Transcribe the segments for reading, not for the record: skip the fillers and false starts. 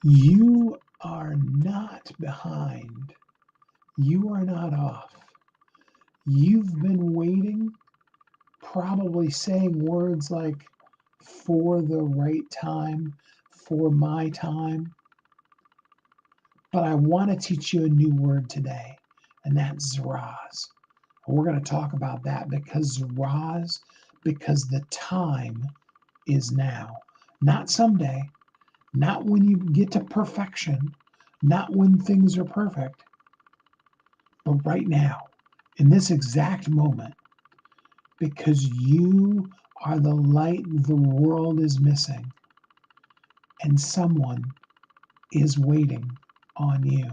You are not behind. You are not off. You've been waiting, probably saying words like, for the right time, for my time. But I want to teach you a new word today, and that's Zaraz. And we're going to talk about that because Zaraz, because the time is now. Not someday, not when you get to perfection, not when things are perfect, but right now, in this exact moment, because you are the light the world is missing, and someone is waiting on you.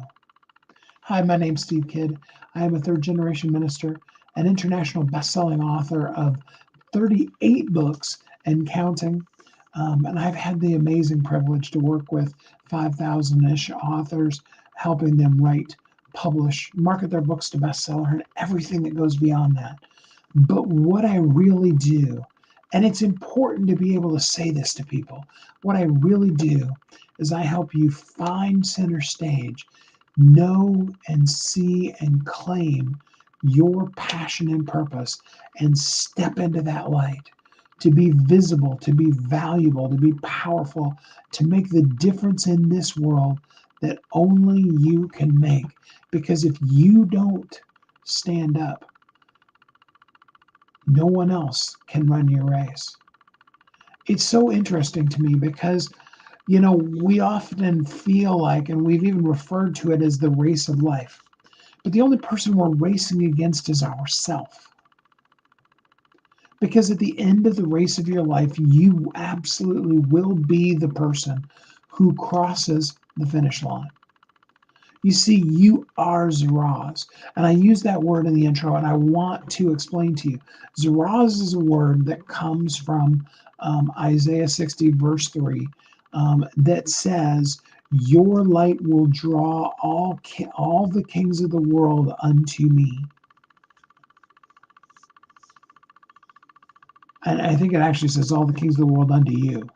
Hi, my name's Steve Kidd. I am a third generation minister, an international best-selling author of 38 books and counting. And I've had the amazing privilege to work with 5,000-ish authors, helping them write, publish, market their books to bestseller, and everything that goes beyond that. But what I really do, and it's important to be able to say this to people, what I really do is I help you find center stage, know and see and claim your passion and purpose, and step into that light, to be visible, to be valuable, to be powerful, to make the difference in this world that only you can make. Because if you don't stand up, no one else can run your race. It's so interesting to me because, we often feel like, and we've even referred to it as the race of life, but the only person we're racing against is ourself. Because at the end of the race of your life, you absolutely will be the person who crosses the finish line. You see, you are Zaraz. And I use that word in the intro, and I want to explain to you. Zaraz is a word that comes from Isaiah 60, verse 3, that says, your light will draw all the kings of the world unto me. And I think it actually says all the kings of the world unto you.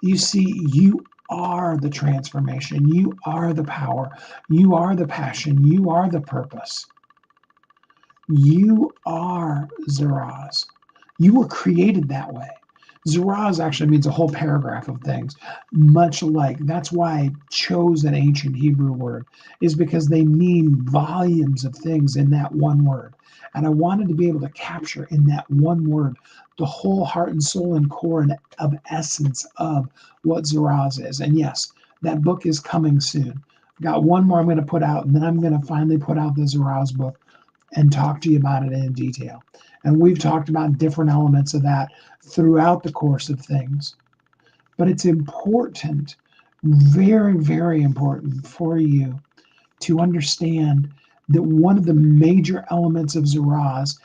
You see, you are the transformation. You are the power. You are the passion. You are the purpose. You are Zaraz. You were created that way. Zaraz actually means a whole paragraph of things, much like, that's why I chose an ancient Hebrew word, is because they mean volumes of things in that one word. And I wanted to be able to capture in that one word the whole heart and soul and core and of essence of what Zaraz is. And yes, that book is coming soon. I've got one more I'm going to put out, and then I'm going to finally put out the Zaraz book and talk to you about it in detail. And we've talked about different elements of that throughout the course of things. But it's important, very, very important for you to understand that one of the major elements of Zaraz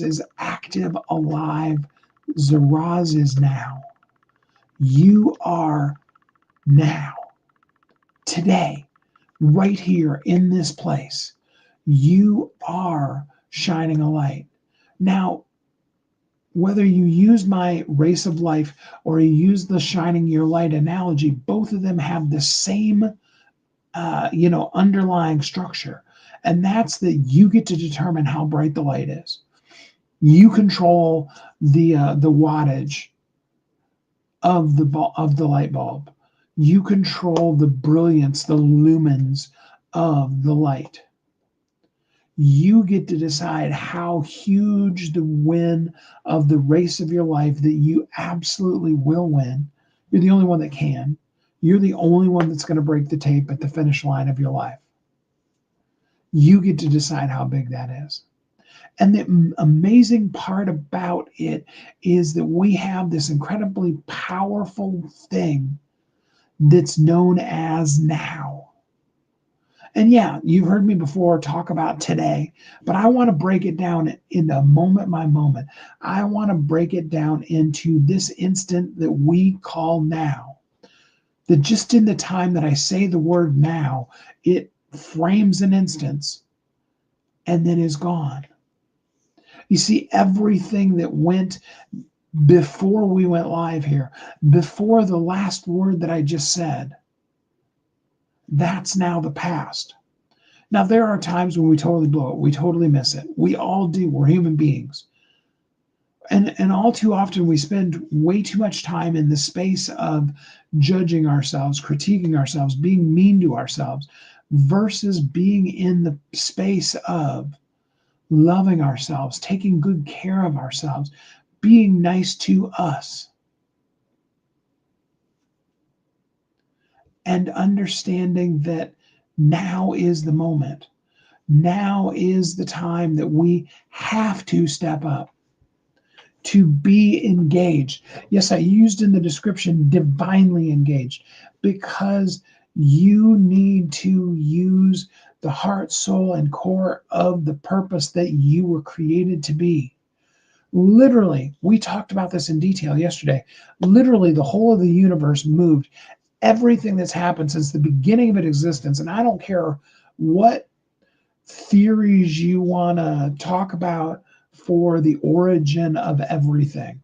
is active, alive. Zaraz is now. You are now, today, right here in this place. You are shining a light. Now, whether you use my race of life or you use the shining your light analogy, both of them have the same underlying structure. And that's that you get to determine how bright the light is. You control the wattage of the light bulb. You control the brilliance, the lumens of the light. You get to decide how huge the win of the race of your life that you absolutely will win. You're the only one that can. You're the only one that's going to break the tape at the finish line of your life. You get to decide how big that is. And the amazing part about it is that we have this incredibly powerful thing that's known as now. And yeah, you've heard me before talk about today, but I want to break it down into moment by moment. I want to break it down into this instant that we call now. That just in the time that I say the word now, it frames an instance and then is gone. You see, everything that went before we went live here, before the last word that I just said, that's now the past. Now, there are times when we totally blow it. We totally miss it. We all do. We're human beings. And all too often we spend way too much time in the space of judging ourselves, critiquing ourselves, being mean to ourselves, versus being in the space of loving ourselves, taking good care of ourselves, being nice to us, and understanding that now is the moment. Now is the time that we have to step up, to be engaged. Yes, I used in the description divinely engaged, because you need to use the heart, soul, and core of the purpose that you were created to be. Literally, we talked about this in detail yesterday. Literally, the whole of the universe moved. Everything that's happened since the beginning of its existence, and I don't care what theories you want to talk about for the origin of everything: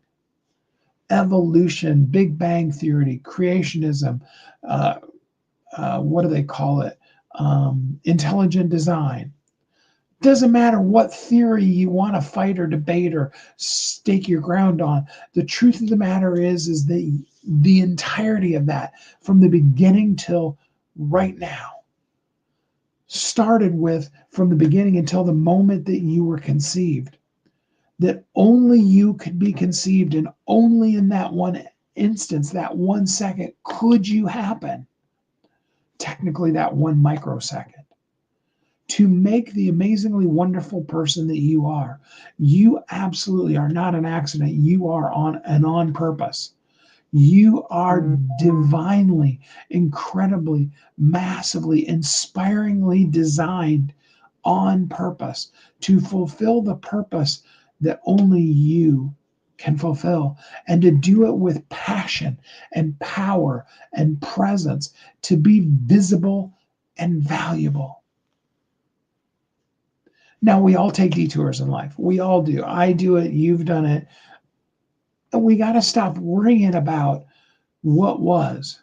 evolution, Big Bang Theory, creationism, uh, what do they call it? Intelligent design. Doesn't matter what theory you want to fight or debate or stake your ground on. The truth of the matter is that the entirety of that, from the beginning till right now, started with, from the beginning until the moment that you were conceived, that only you could be conceived, and only in that one instance, that 1 second, could you happen. Technically, that 1 microsecond. To make the amazingly wonderful person that you are. You absolutely are not an accident. You are on purpose. You are divinely, incredibly, massively, inspiringly designed on purpose to fulfill the purpose that only you can fulfill, and to do it with passion and power and presence, to be visible and valuable. Now, we all take detours in life. We all do. I do it. You've done it. And we got to stop worrying about what was.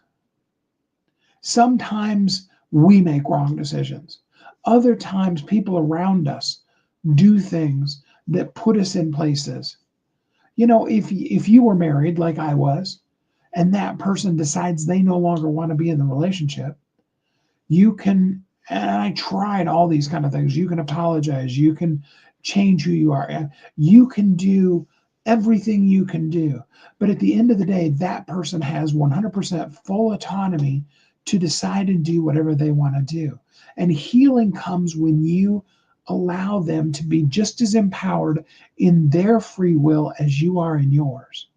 Sometimes we make wrong decisions. Other times, people around us do things that put us in places. You know, if you were married like I was, and that person decides they no longer want to be in the relationship, you can, and I tried all these kind of things. You can apologize. You can change who you are. And you can do everything you can do. But at the end of the day, that person has 100% full autonomy to decide and do whatever they want to do. And healing comes when you allow them to be just as empowered in their free will as you are in yours.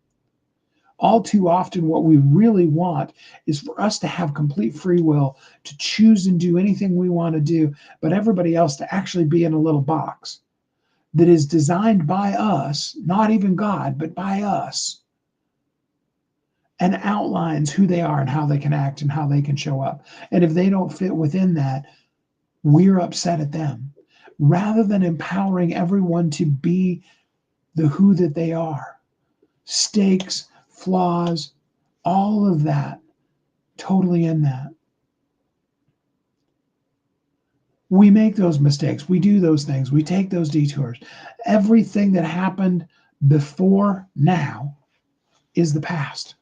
All too often, what we really want is for us to have complete free will to choose and do anything we want to do, but everybody else to actually be in a little box that is designed by us, not even God, but by us, and outlines who they are and how they can act and how they can show up. And if they don't fit within that, we're upset at them, rather than empowering everyone to be the who that they are. Stakes, flaws, all of that, totally in that. We make those mistakes. We do those things. We take those detours. Everything that happened before now is the past.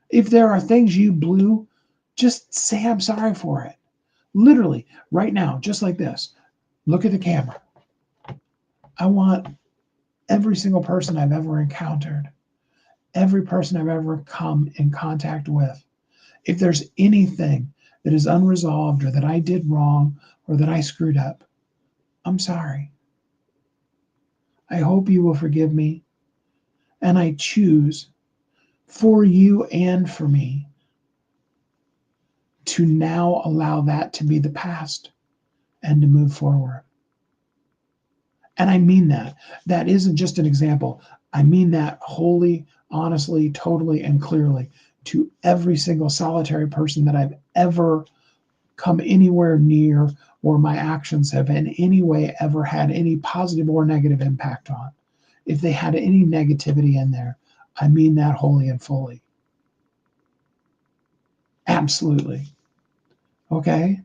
If there are things you blew, just say, I'm sorry for it. Literally, right now, just like this. Look at the camera. I want every single person I've ever encountered, every person I've ever come in contact with, if there's anything that is unresolved or that I did wrong or that I screwed up, I'm sorry. I hope you will forgive me. And I choose, for you and for me, to now allow that to be the past and to move forward. And I mean that. That isn't just an example. I mean that wholly, honestly, totally, and clearly to every single solitary person that I've ever come anywhere near, or my actions have in any way ever had any positive or negative impact on. If they had any negativity in there, I mean that wholly and fully. Absolutely. Okay?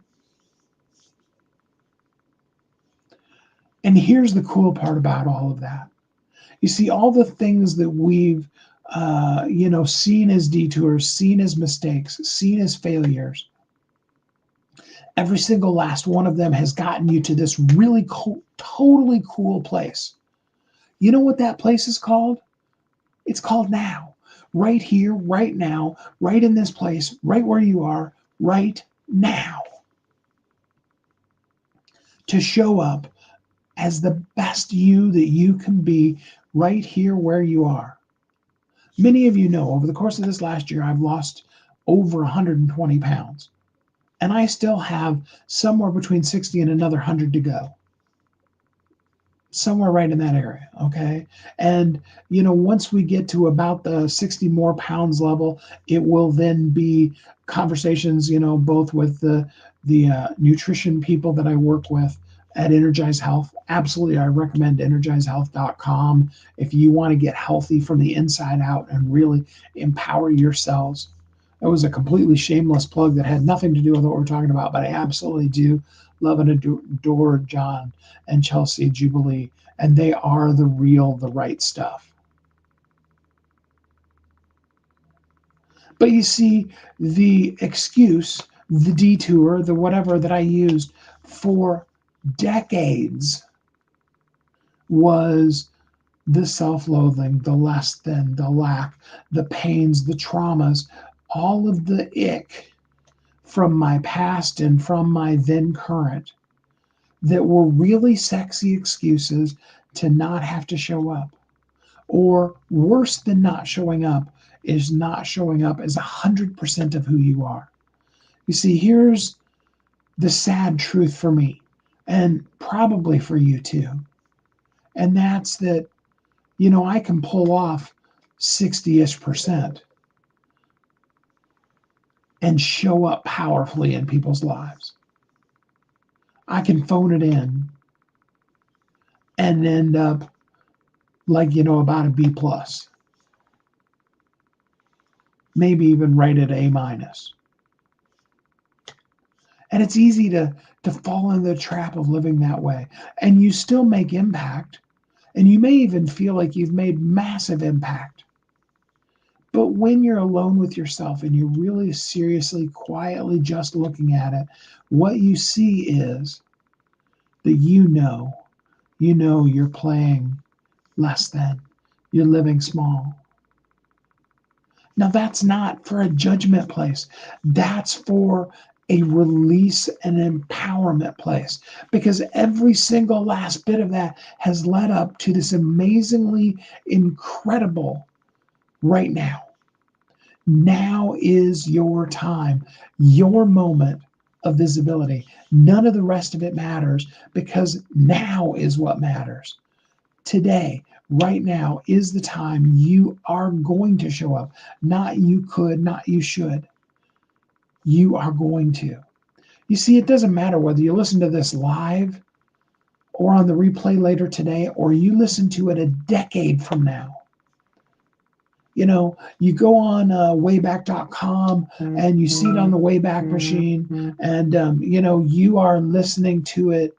And here's the cool part about all of that. You see, all the things that we've, seen as detours, seen as mistakes, seen as failures, every single last one of them has gotten you to this really cool, totally cool place. You know what that place is called? It's called now. Right here, right now, right in this place, right where you are, right now. To show up as the best you that you can be right here where you are. Many of you know over the course of this last year, I've lost over 120 pounds, and I still have somewhere between 60 and another 100 to go. Somewhere right in that area. Okay. And, once we get to about the 60 more pounds level, it will then be conversations, both with the nutrition people that I work with at Energize Health. Absolutely. I recommend energizehealth.com if you want to get healthy from the inside out and really empower yourselves. It was a completely shameless plug that had nothing to do with what we're talking about, but I absolutely do love and adore John and Chelsea Jubilee, and they are the right stuff. But you see, the excuse, the detour, the whatever that I used for decades was the self loathing, the less than, the lack, the pains, the traumas, all of the ick from my past and from my then current that were really sexy excuses to not have to show up. Or worse than not showing up is not showing up as 100% of who you are. You see, here's the sad truth for me, and probably for you too. And that's that, I can pull off 60-ish% and show up powerfully in people's lives. I can phone it in and end up like, about a B plus, maybe even rated A minus. And it's easy to fall in the trap of living that way. And you still make impact, and you may even feel like you've made massive impact. But when you're alone with yourself and you're really seriously, quietly just looking at it, what you see is that you're playing less than, you're living small. Now, that's not for a judgment place. That's for a release and empowerment place, because every single last bit of that has led up to this amazingly incredible right now. Now is your time, your moment of visibility. None of the rest of it matters, because now is what matters. Today, right now, is the time you are going to show up. Not you could, not you should. You are going to. You see, it doesn't matter whether you listen to this live or on the replay later today, or you listen to it a decade from now. You go on wayback.com and you see it on the Wayback machine, and, you are listening to it,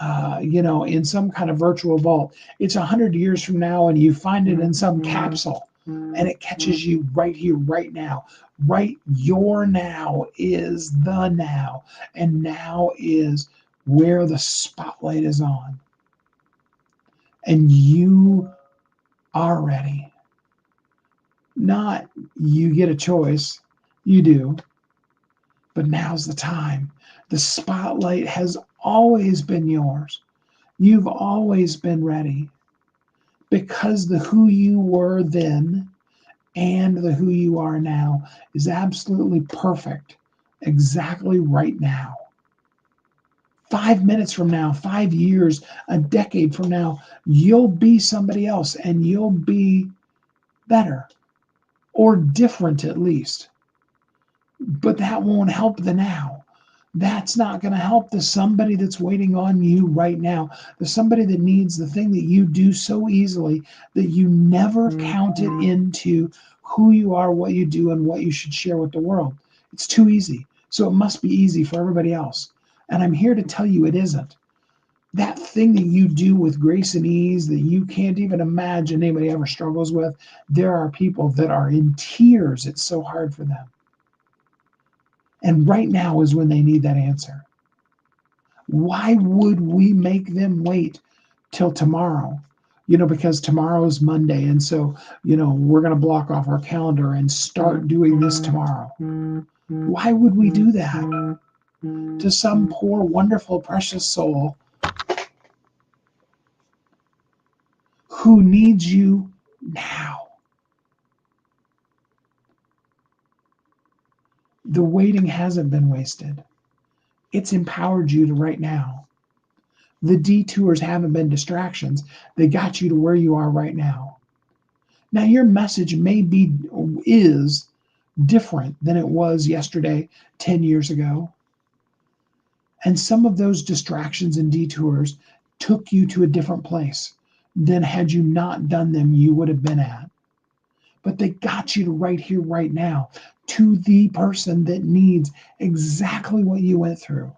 in some kind of virtual vault. It's 100 years from now, and you find it in some capsule, and it catches you right here, right now. Right, your now is the now, and now is where the spotlight is on. And you are ready. Not you get a choice, you do, but now's the time. The spotlight has always been yours. You've always been ready, because the who you were then and the who you are now is absolutely perfect, exactly right now. 5 minutes from now, 5 years, a decade from now, you'll be somebody else, and you'll be better or different at least. But that won't help the now. That's not going to help the somebody that's waiting on you right now, the somebody that needs the thing that you do so easily that you never count it into who you are, what you do, and what you should share with the world. It's too easy. So it must be easy for everybody else. And I'm here to tell you it isn't. That thing that you do with grace and ease that you can't even imagine anybody ever struggles with, there are people that are in tears. It's so hard for them. And right now is when they need that answer. Why would we make them wait till tomorrow? Because tomorrow is Monday. And so, we're going to block off our calendar and start doing this tomorrow. Why would we do that to some poor, wonderful, precious soul who needs you now? The waiting hasn't been wasted. It's empowered you to right now. The detours haven't been distractions. They got you to where you are right now. Now, your message is different than it was yesterday, 10 years ago. And some of those distractions and detours took you to a different place than had you not done them, you would have been at. But they got you to right here, right now, to the person that needs exactly what you went through.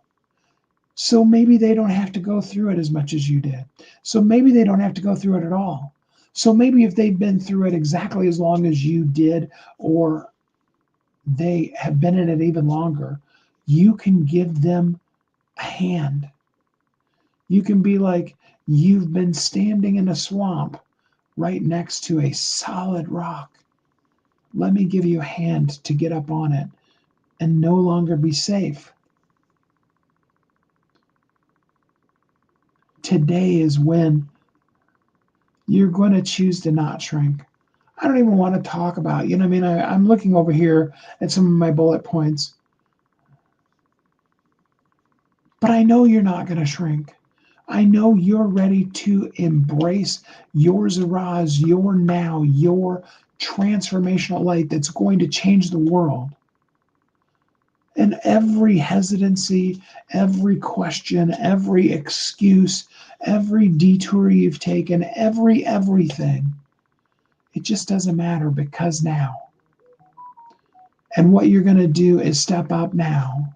So maybe they don't have to go through it as much as you did. So maybe they don't have to go through it at all. So maybe if they've been through it exactly as long as you did, or they have been in it even longer, you can give them a hand. You can be like, you've been standing in a swamp right next to a solid rock. Let me give you a hand to get up on it and no longer be safe. Today is when you're going to choose to not shrink. I don't even want to talk about, I'm looking over here at some of my bullet points. But I know you're not going to shrink. I know you're ready to embrace your Zaraz, your now, your transformational light that's going to change the world. And every hesitancy, every question, every excuse, every detour you've taken, everything, it just doesn't matter because now. And what you're going to do is step up now.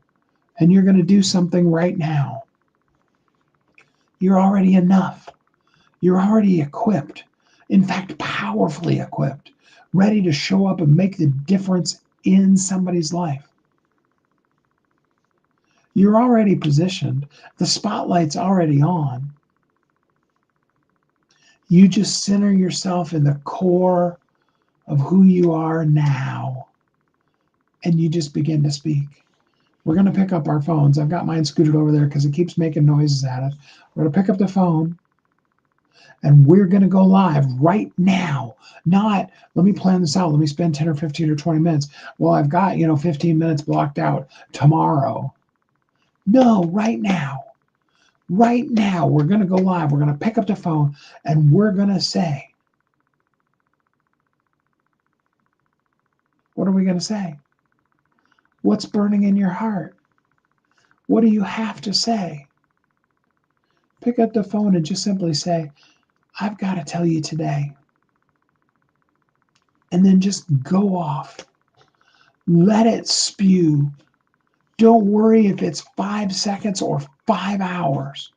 And you're going to do something right now. You're already enough. You're already equipped. In fact, powerfully equipped, ready to show up and make the difference in somebody's life. You're already positioned. The spotlight's already on. You just center yourself in the core of who you are now, and you just begin to speak. We're going to pick up our phones. I've got mine scooted over there because it keeps making noises at us. We're going to pick up the phone, and we're going to go live right now. Not, let me plan this out. Let me spend 10 or 15 or 20 minutes. Well, I've got, 15 minutes blocked out tomorrow. No, right now. Right now, we're going to go live. We're going to pick up the phone, and we're going to say, what are we going to say? What's burning in your heart? What do you have to say? Pick up the phone and just simply say, I've got to tell you today. And then just go off. Let it spew. Don't worry if it's 5 seconds or 5 hours.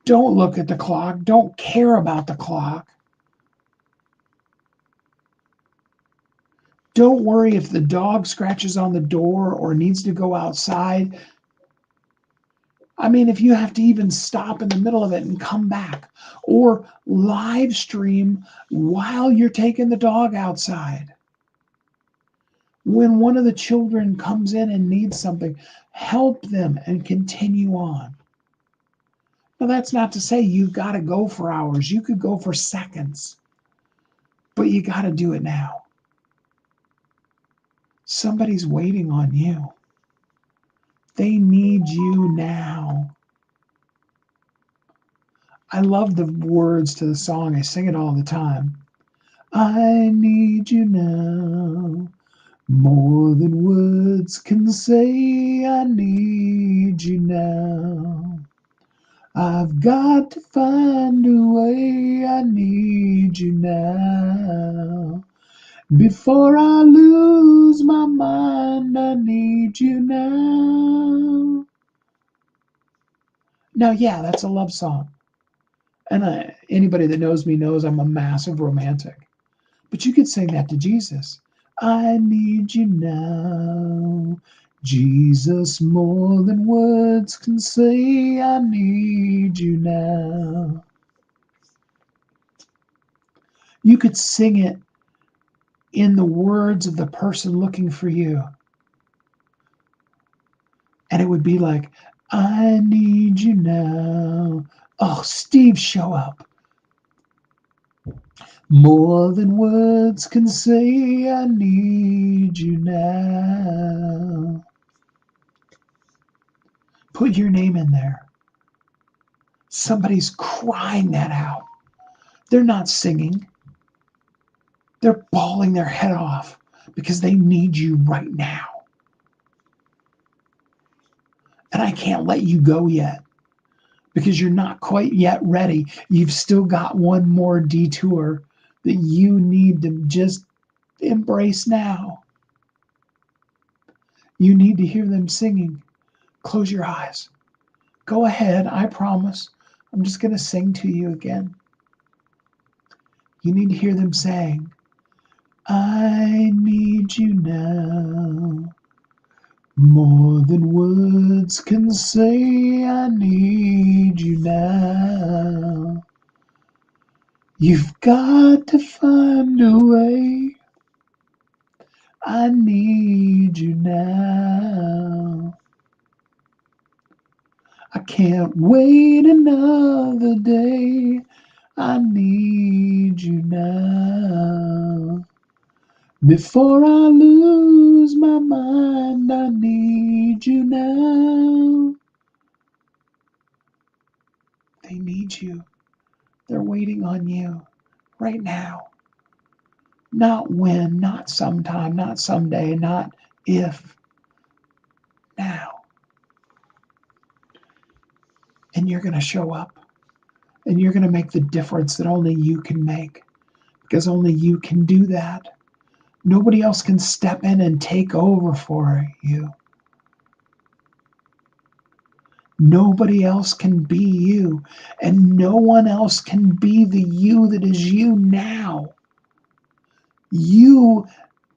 Don't look at the clock. Don't care about the clock. Don't worry if the dog scratches on the door or needs to go outside. I mean, if you have to even stop in the middle of it and come back, or live stream while you're taking the dog outside. When one of the children comes in and needs something, help them and continue on. Now, that's not to say you've got to go for hours. You could go for seconds, but you got to do it now. Somebody's waiting on you. They need you now. I love the words to the song. I sing it all the time. I need you now. More than words can say, I need you now. I've got to find a way, I need you now. Before I lose my mind, I need you now. Now, yeah, that's a love song. And anybody that knows me knows I'm a massive romantic. But you could sing that to Jesus. I need you now. Jesus, more than words can say, I need you now. You could sing it in the words of the person looking for you. And it would be like, I need you now. Oh, Steve, show up. More than words can say, I need you now. Put your name in there. Somebody's crying that out. They're not singing. They're bawling their head off because they need you right now. And I can't let you go yet because you're not quite yet ready. You've still got one more detour that you need to just embrace now. You need to hear them singing. Close your eyes. Go ahead, I promise. I'm just going to sing to you again. You need to hear them saying, I need you now. More than words can say, I need you now. You've got to find a way. I need you now. I can't wait another day. I need you now. Before I lose my mind, I need you now. They need you. They're waiting on you right now. Not when, not sometime, not someday, not if. Now. And you're going to show up. And you're going to make the difference that only you can make. Because only you can do that. Nobody else can step in and take over for you. Nobody else can be you, and no one else can be the you that is you now. You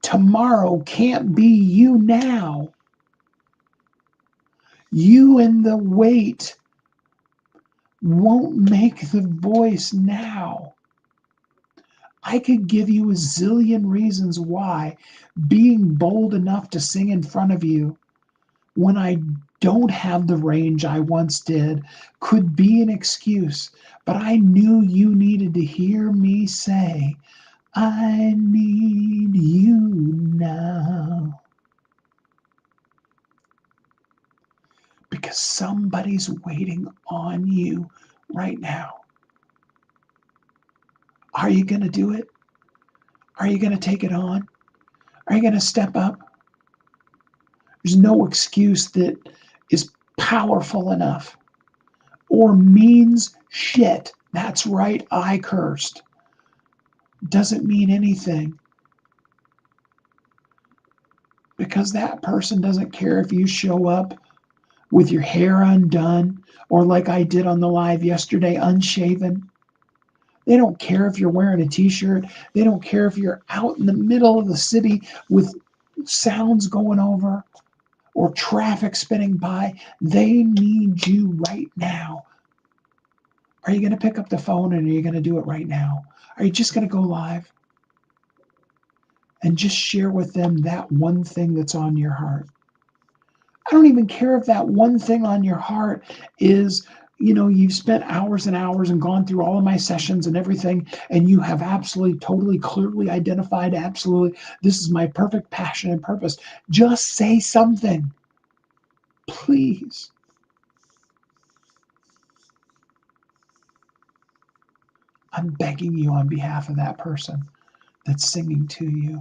tomorrow can't be you now. You in the wait won't make the voice now. I could give you a zillion reasons why being bold enough to sing in front of you when I don't have the range I once did could be an excuse, but I knew you needed to hear me say, I need you now. Because somebody's waiting on you right now. Are you going to do it? Are you going to take it on? Are you going to step up? There's no excuse that is powerful enough or means shit. That's right, I cursed. Doesn't mean anything. Because that person doesn't care if you show up with your hair undone or like I did on the live yesterday, unshaven. They don't care if you're wearing a t-shirt. They don't care if you're out in the middle of the city with sounds going over or traffic spinning by. They need you right now. Are you going to pick up the phone and are you going to do it right now? Are you just going to go live and just share with them that one thing that's on your heart? I don't even care if that one thing on your heart is, you've spent hours and hours and gone through all of my sessions and everything, and you have absolutely, totally, clearly identified, absolutely, this is my perfect passion and purpose. Just say something, please. I'm begging you on behalf of that person that's singing to you.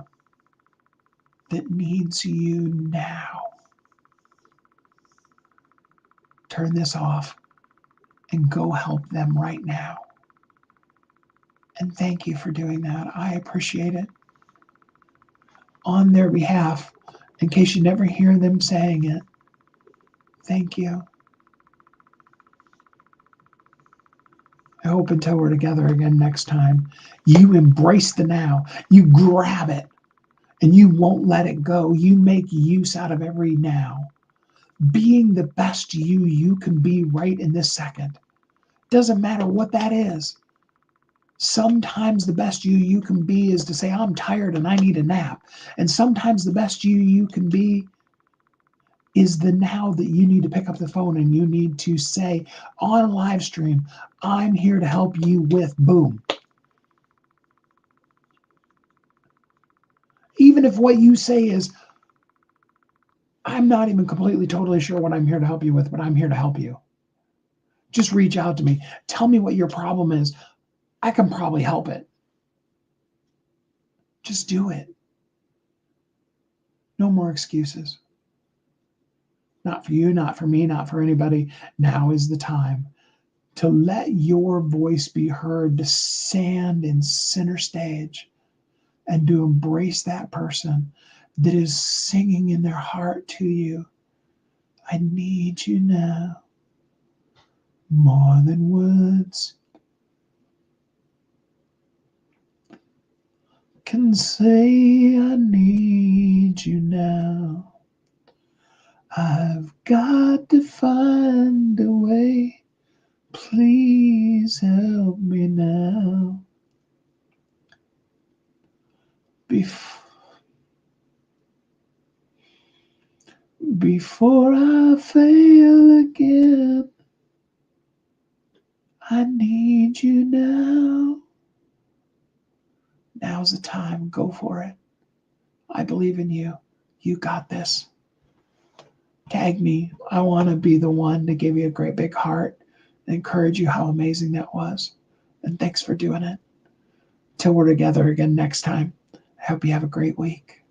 that needs you now. Turn this off and go help them right now. And thank you for doing that. I appreciate it. On their behalf, in case you never hear them saying it, thank you. I hope until we're together again next time, you embrace the now. You grab it and you won't let it go. You make use out of every now. Being the best you can be right in this second. Doesn't matter what that is. Sometimes the best you can be is to say, I'm tired and I need a nap. And sometimes the best you can be is the now that you need to pick up the phone and you need to say on a live stream, I'm here to help you with boom. Even if what you say is, I'm not even completely totally sure what I'm here to help you with, but I'm here to help you. Just reach out to me. Tell me what your problem is. I can probably help it. Just do it. No more excuses. Not for you, not for me, not for anybody. Now is the time to let your voice be heard, to stand in center stage and to embrace that person that is singing in their heart to you. I need you now more than words can say. I need you now. I've got to find a way. Please help me now. Before I fail again, I need you now. Now's the time. Go for it. I believe in you. You got this. Tag me. I want to be the one to give you a great big heart and encourage you how amazing that was. And thanks for doing it. Till we're together again next time. I hope you have a great week.